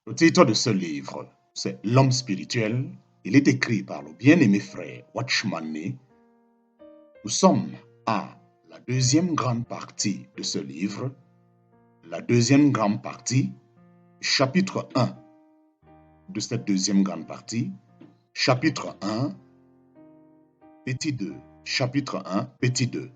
Le titre de ce livre, c'est L'homme spirituel. Il est écrit par le bien-aimé frère Watchman Nee. Nous sommes à la deuxième grande partie de ce livre. La deuxième grande partie, chapitre 1 de cette deuxième grande partie. Chapitre 1, petit 2. Chapitre 1, petit 2.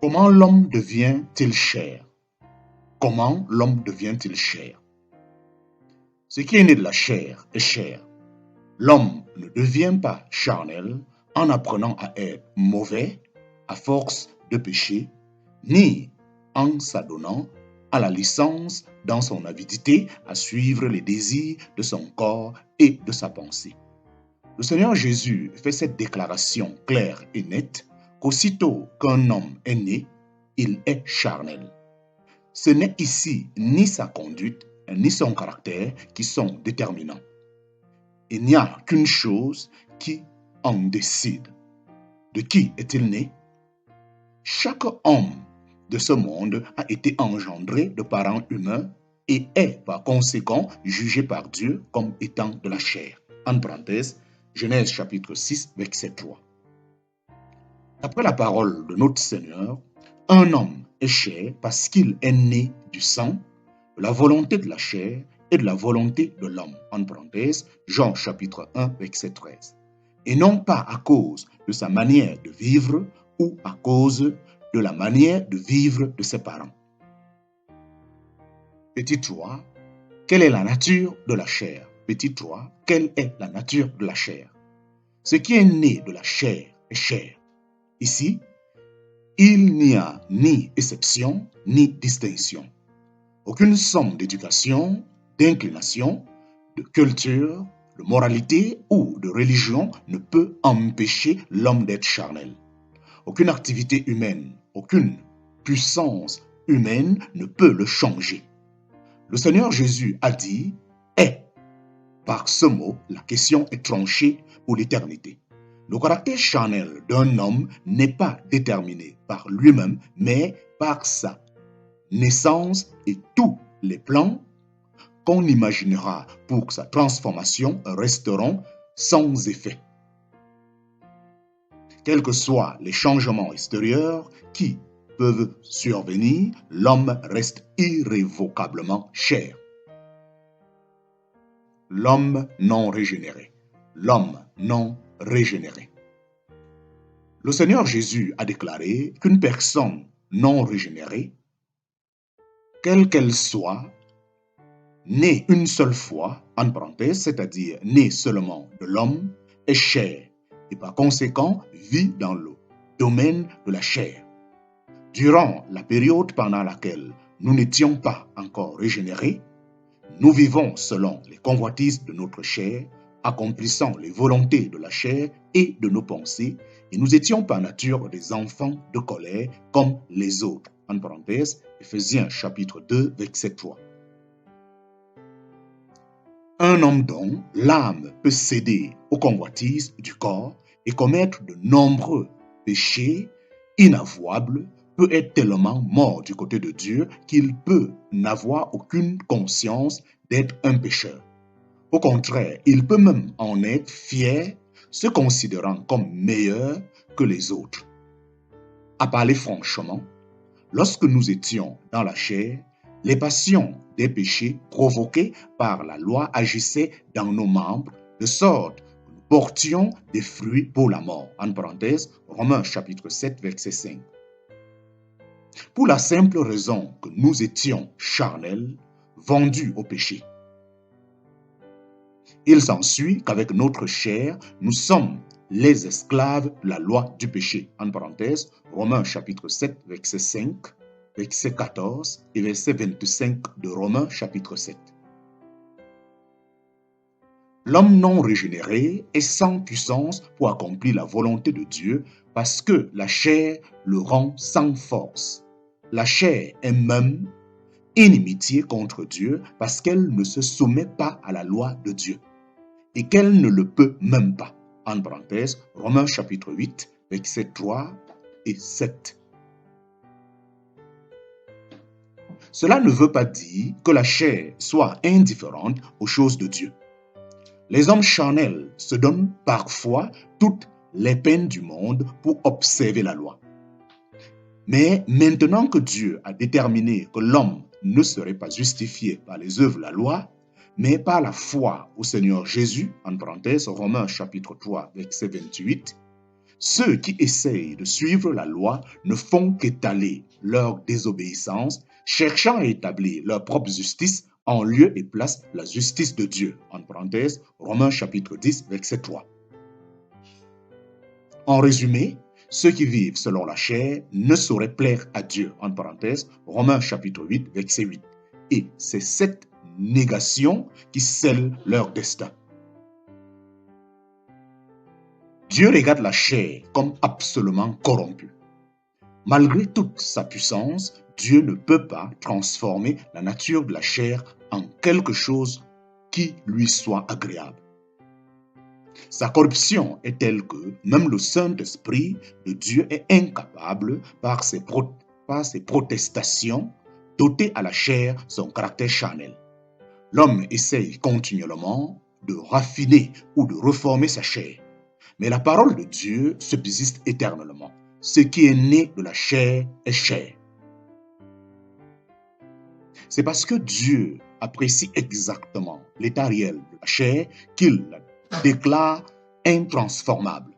Comment l'homme devient-il chair? Comment l'homme devient-il chair? Ce qui est né de la chair est chair. L'homme ne devient pas charnel en apprenant à être mauvais à force de péché, ni en s'adonnant à la licence dans son avidité à suivre les désirs de son corps et de sa pensée. Le Seigneur Jésus fait cette déclaration claire et nette qu'aussitôt qu'un homme est né, il est charnel. Ce n'est ici ni sa conduite, ni son caractère qui sont déterminants. Il n'y a qu'une chose qui en décide. De qui est-il né? Chaque homme de ce monde a été engendré de parents humains et est par conséquent jugé par Dieu comme étant de la chair. En parenthèse, Genèse chapitre 6, verset 3. D'après la parole de notre Seigneur, un homme est chair parce qu'il est né du sang, de la volonté de la chair et de la volonté de l'homme. En parenthèse, Jean chapitre 1, verset 13. Et non pas à cause de sa manière de vivre ou à cause de la manière de vivre de ses parents. Petit 3, quelle est la nature de la chair? Petit 3, quelle est la nature de la chair? Ce qui est né de la chair est chair. Ici, il n'y a ni exception ni distinction. Aucune somme d'éducation, d'inclination, de culture, de moralité ou de religion ne peut empêcher l'homme d'être charnel. Aucune activité humaine, aucune puissance humaine ne peut le changer. Le Seigneur Jésus a dit « est ». Par ce mot, la question est tranchée pour l'éternité. Le caractère charnel d'un homme n'est pas déterminé par lui-même, mais par sa naissance et tous les plans qu'on imaginera pour sa transformation resteront sans effet. Quels que soient les changements extérieurs qui peuvent survenir, l'homme reste irrévocablement chair. L'homme non régénéré. L'homme non régénéré. Le Seigneur Jésus a déclaré qu'une personne non régénérée, quelle qu'elle soit, née une seule fois, en parenthèse, c'est-à-dire née seulement de l'homme, est chair et par conséquent vit dans le domaine de la chair. Durant la période pendant laquelle nous n'étions pas encore régénérés, nous vivons selon les convoitises de notre chair, accomplissant les volontés de la chair et de nos pensées, et nous étions par nature des enfants de colère comme les autres. En parenthèse, Éphésiens chapitre 2, verset 3. Un homme dont l'âme peut céder aux convoitises du corps et commettre de nombreux péchés inavouables peut être tellement mort du côté de Dieu qu'il peut n'avoir aucune conscience d'être un pécheur. Au contraire, il peut même en être fier, se considérant comme meilleur que les autres. À parler franchement, lorsque nous étions dans la chair, les passions des péchés provoqués par la loi agissaient dans nos membres, de sorte que nous portions des fruits pour la mort. En parenthèse, Romains chapitre 7, verset 5. Pour la simple raison que nous étions charnels, vendus au péché. Il s'ensuit qu'avec notre chair, nous sommes les esclaves de la loi du péché. En parenthèse, Romains chapitre 7, verset 5, verset 14 et verset 25 de Romains chapitre 7. L'homme non régénéré est sans puissance pour accomplir la volonté de Dieu parce que la chair le rend sans force. La chair est même inimitié contre Dieu parce qu'elle ne se soumet pas à la loi de Dieu et qu'elle ne le peut même pas. En parenthèse, Romains chapitre 8, versets 3 et 7. Cela ne veut pas dire que la chair soit indifférente aux choses de Dieu. Les hommes charnels se donnent parfois toutes les peines du monde pour observer la loi. Mais maintenant que Dieu a déterminé que l'homme ne serait pas justifié par les œuvres de la loi, mais par la foi au Seigneur Jésus, en parenthèse, Romains chapitre 3, verset 28, ceux qui essayent de suivre la loi ne font qu'étaler leur désobéissance, cherchant à établir leur propre justice en lieu et place de la justice de Dieu, en parenthèse, Romains chapitre 10, verset 3. En résumé, ceux qui vivent selon la chair ne sauraient plaire à Dieu, en parenthèse, Romains chapitre 8, verset 8. Et c'est cette négation qui scelle leur destin. Dieu regarde la chair comme absolument corrompue. Malgré toute sa puissance, Dieu ne peut pas transformer la nature de la chair en quelque chose qui lui soit agréable. Sa corruption est telle que même le Saint-Esprit de Dieu est incapable, par ses protestations, d'ôter à la chair son caractère charnel. L'homme essaye continuellement de raffiner ou de reformer sa chair. Mais la parole de Dieu subsiste éternellement. Ce qui est né de la chair est chair. C'est parce que Dieu apprécie exactement l'état réel de la chair qu'il la déclare intransformable.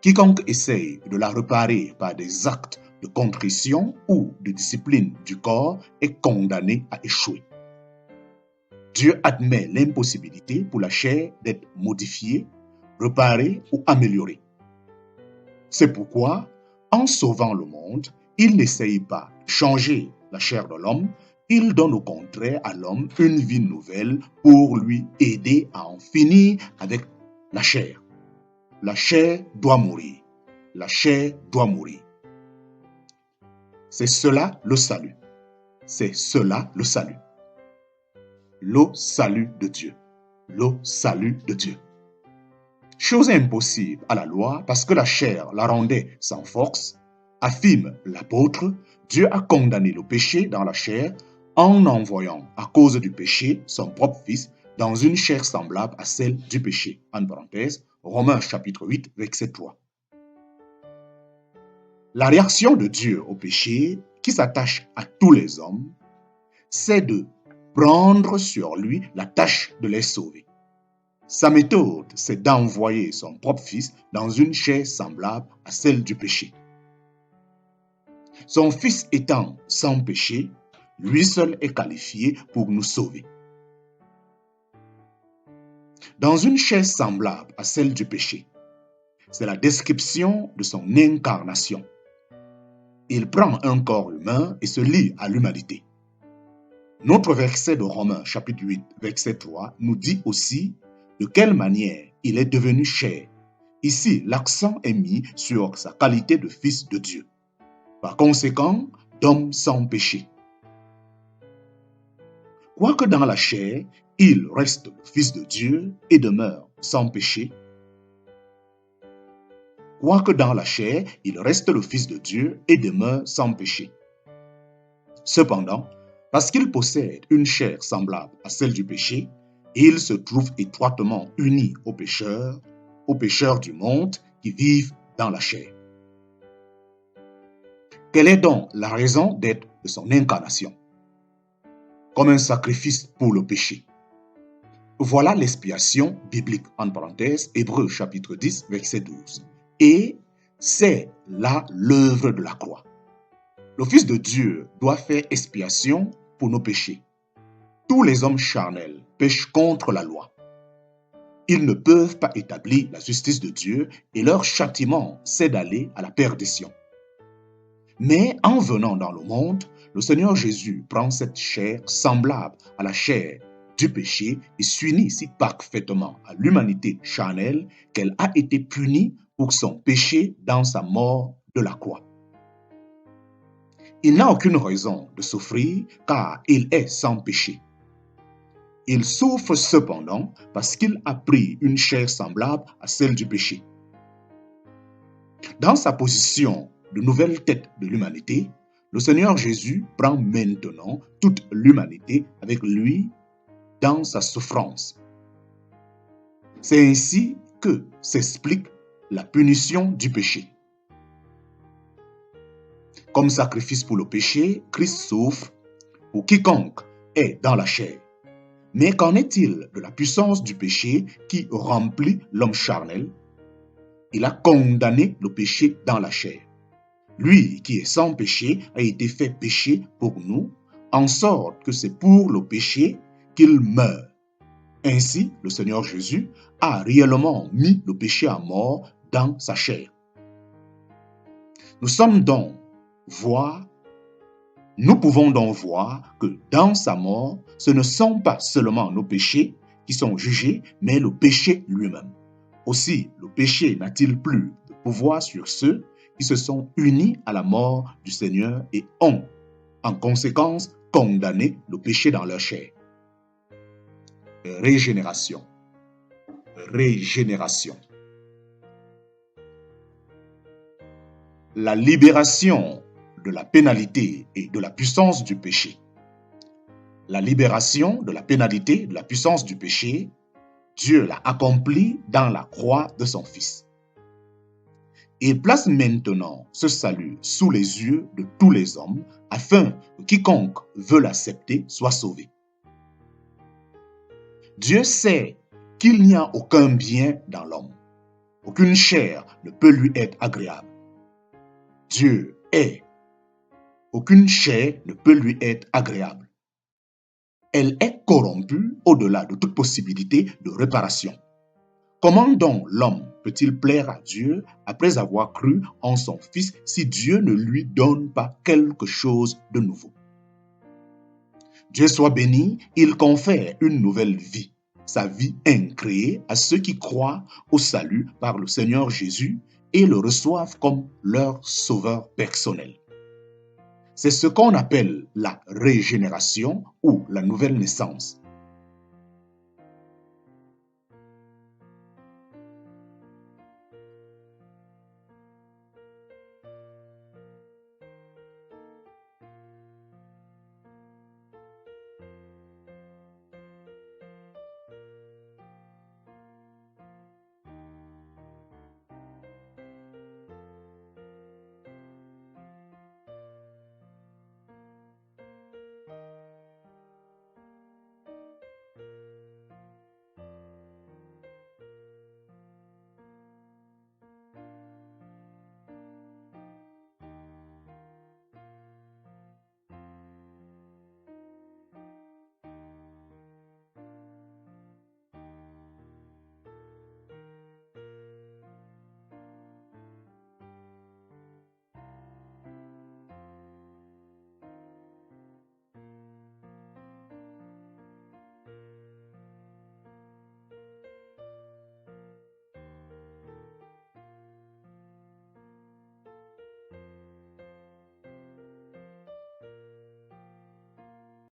Quiconque essaye de la réparer par des actes de contrition ou de discipline du corps est condamné à échouer. Dieu admet l'impossibilité pour la chair d'être modifiée, réparée ou améliorée. C'est pourquoi, en sauvant le monde, il n'essaye pas de changer la chair de l'homme, il donne au contraire à l'homme une vie nouvelle pour lui aider à en finir avec la chair. La chair doit mourir. La chair doit mourir. C'est cela le salut. C'est cela le salut. Le salut de Dieu. Le salut de Dieu. Chose impossible à la loi parce que la chair la rendait sans force, affirme l'apôtre, Dieu a condamné le péché dans la chair en envoyant à cause du péché son propre fils dans une chair semblable à celle du péché. En parenthèse, Romains chapitre 8, verset 3. La réaction de Dieu au péché qui s'attache à tous les hommes, c'est de prendre sur lui la tâche de les sauver. Sa méthode, c'est d'envoyer son propre fils dans une chair semblable à celle du péché. Son fils étant sans péché, lui seul est qualifié pour nous sauver. Dans une chair semblable à celle du péché, c'est la description de son incarnation. Il prend un corps humain et se lie à l'humanité. Notre verset de Romains chapitre 8, verset 3 nous dit aussi de quelle manière il est devenu chair. Ici, l'accent est mis sur sa qualité de fils de Dieu. Par conséquent, d'homme sans péché. Quoique dans la chair, il reste le fils de Dieu et demeure sans péché. Quoique dans la chair, il reste le fils de Dieu et demeure sans péché. Cependant, parce qu'il possède une chair semblable à celle du péché, il se trouve étroitement uni aux pécheurs du monde qui vivent dans la chair. Quelle est donc la raison d'être de son incarnation? Comme un sacrifice pour le péché. Voilà l'expiation biblique, en parenthèse, Hébreux chapitre 10, verset 12. Et c'est là l'œuvre de la croix. Le Fils de Dieu doit faire expiation pour nos péchés. Tous les hommes charnels pêchent contre la loi. Ils ne peuvent pas établir la justice de Dieu et leur châtiment, c'est d'aller à la perdition. Mais en venant dans le monde, le Seigneur Jésus prend cette chair semblable à la chair du péché et s'unit si parfaitement à l'humanité charnelle qu'elle a été punie pour son péché dans sa mort de la croix. Il n'a aucune raison de souffrir car il est sans péché. Il souffre cependant parce qu'il a pris une chair semblable à celle du péché. Dans sa position de nouvelle tête de l'humanité, Le Seigneur Jésus prend maintenant toute l'humanité avec lui dans sa souffrance. C'est ainsi que s'explique la punition du péché. Comme sacrifice pour le péché, Christ souffre pour quiconque est dans la chair. Mais qu'en est-il de la puissance du péché qui remplit l'homme charnel? Il a condamné le péché dans la chair. Lui qui est sans péché a été fait péché pour nous, en sorte que c'est pour le péché qu'il meurt. Ainsi, le Seigneur Jésus a réellement mis le péché à mort dans sa chair. Nous pouvons donc voir que dans sa mort, ce ne sont pas seulement nos péchés qui sont jugés, mais le péché lui-même. Aussi, le péché n'a-t-il plus de pouvoir sur ceux qui se sont unis à la mort du Seigneur et ont, en conséquence, condamné le péché dans leur chair. Régénération. Régénération. La libération de la pénalité et de la puissance du péché. La libération de la pénalité et de la puissance du péché, Dieu l'a accomplie dans la croix de son Fils. Il place maintenant ce salut sous les yeux de tous les hommes, afin que quiconque veut l'accepter soit sauvé. Dieu sait qu'il n'y a aucun bien dans l'homme. Aucune chair ne peut lui être agréable. Dieu est. Aucune chair ne peut lui être agréable. Elle est corrompue au-delà de toute possibilité de réparation. Comment donc l'homme peut-il plaire à Dieu après avoir cru en son Fils si Dieu ne lui donne pas quelque chose de nouveau? Dieu soit béni, il confère une nouvelle vie, sa vie incréée à ceux qui croient au salut par le Seigneur Jésus et le reçoivent comme leur sauveur personnel. C'est ce qu'on appelle la régénération ou la nouvelle naissance.